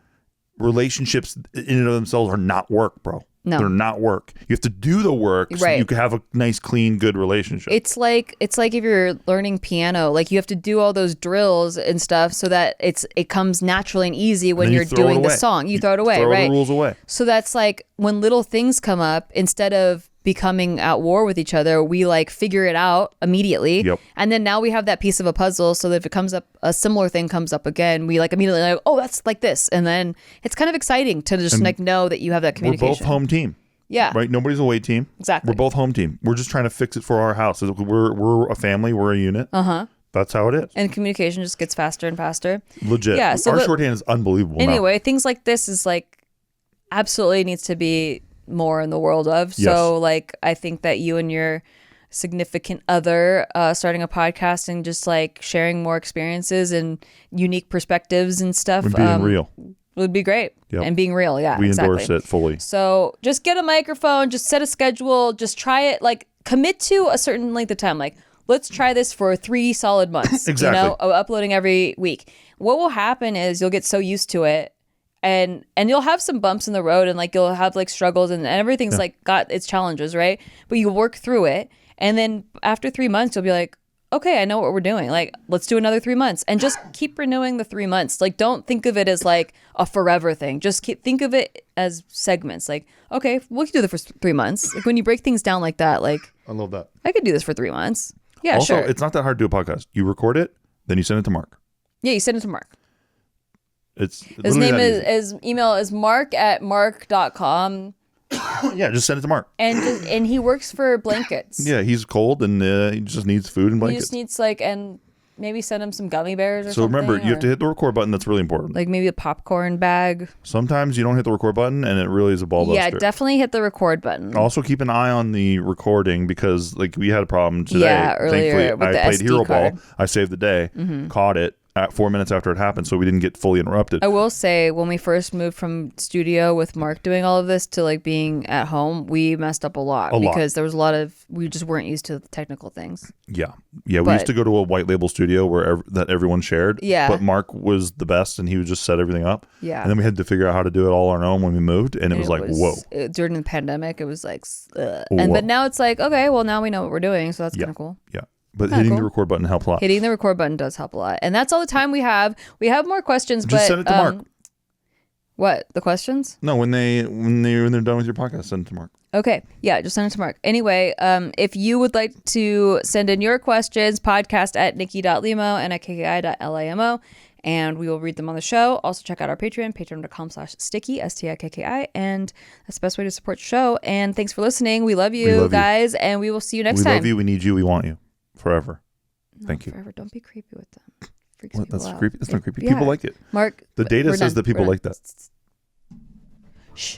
relationships in and of themselves are not work, bro. No. They're not work. You have to do the work so you can have a nice, clean, good relationship.
It's like if you're learning piano, like you have to do all those drills and stuff so that it comes naturally and easy when you're doing the song. You throw it away, right?
Throw the rules away.
So that's like when little things come up, instead of becoming at war with each other, we like figure it out immediately.
Yep.
And then now we have that piece of a puzzle, so that if it comes up, a similar thing comes up again, we like immediately like, oh, that's like this. And then it's kind of exciting to just like know that you have that communication.
We're both home team.
Yeah.
Right? Nobody's away team.
Exactly.
We're both home team. We're just trying to fix it for our house. We're a family. We're a unit. Uh-huh. That's how it is.
And communication just gets faster and faster.
Legit. Yeah. So our shorthand is unbelievable.
Anyway, things like this is like absolutely needs to be more in the world of. So like I think that you and your significant other starting a podcast and just like sharing more experiences and unique perspectives and stuff
and being real
would be great. And being real.
We endorse it fully.
So just get a microphone, just set a schedule, just try it, like commit to a certain length of time. Like let's try this for 3 solid months.
Exactly.
Uploading every week. What will happen is you'll get so used to it, and you'll have some bumps in the road, and like you'll have like struggles, and everything's like got its challenges, right? But you work through it, and then after 3 months you'll be like, okay, I know what we're doing. Like, let's do another 3 months, and just keep renewing the 3 months. Like, don't think of it as like a forever thing. Just think of it as segments. Like, okay, we can do this for 3 months. Like when you break things down like that, like
I love that.
I could do this for 3 months. Yeah,
also,
sure.
it's not that hard to do a podcast. You record it, then you send it to Mark.
Yeah, you send it to Mark.
His
email is mark@mark.com.
Yeah, just send it to Mark.
And he works for blankets.
Yeah, he's cold and he just needs food and blankets.
He just needs and maybe send him some gummy bears or
so
something. So
remember, you have to hit the record button. That's really important.
Like maybe a popcorn bag.
Sometimes you don't hit the record button and it really is a ball buster.
Yeah, definitely hit the record button.
Also keep an eye on the recording because like we had a problem today.
Yeah, earlier
Thankfully,
with the
I played
SD
Hero
card.
Ball. I saved the day, caught it at 4 minutes after it happened, so we didn't get fully interrupted.
I will say when we first moved from studio with Mark doing all of this to like being at home, we messed up a lot because there was we just weren't used to the technical things.
Yeah. We used to go to a white label studio where that everyone shared.
Yeah.
But Mark was the best and he would just set everything up.
Yeah.
And then we had to figure out how to do it all on our own when we moved, and it was like, whoa.
During the pandemic, it was like, but now it's like, okay, well now we know what we're doing, so that's kind of cool.
Yeah. But hitting the record button helps a lot.
Hitting the record button does help a lot. And that's all the time we have. We have more questions,
just send it to Mark.
What? The questions?
No, when they're done with your podcast, send it to Mark.
Okay. Yeah, just send it to Mark. Anyway, if you would like to send in your questions, podcast@nikki.limo and at kki.limo, and we will read them on the show. Also check out our Patreon, patreon.com/sticky, STIKKI, and that's the best way to support the show. And thanks for listening. We love you guys, and we will see you next time.
We love you. We need you. We want you. Forever. Thank you.
Forever. Don't be creepy with them. Freaks
what?
people
That's
out.
creepy. That's not creepy. People like it.
Mark.
The data says that people like that.
Shh.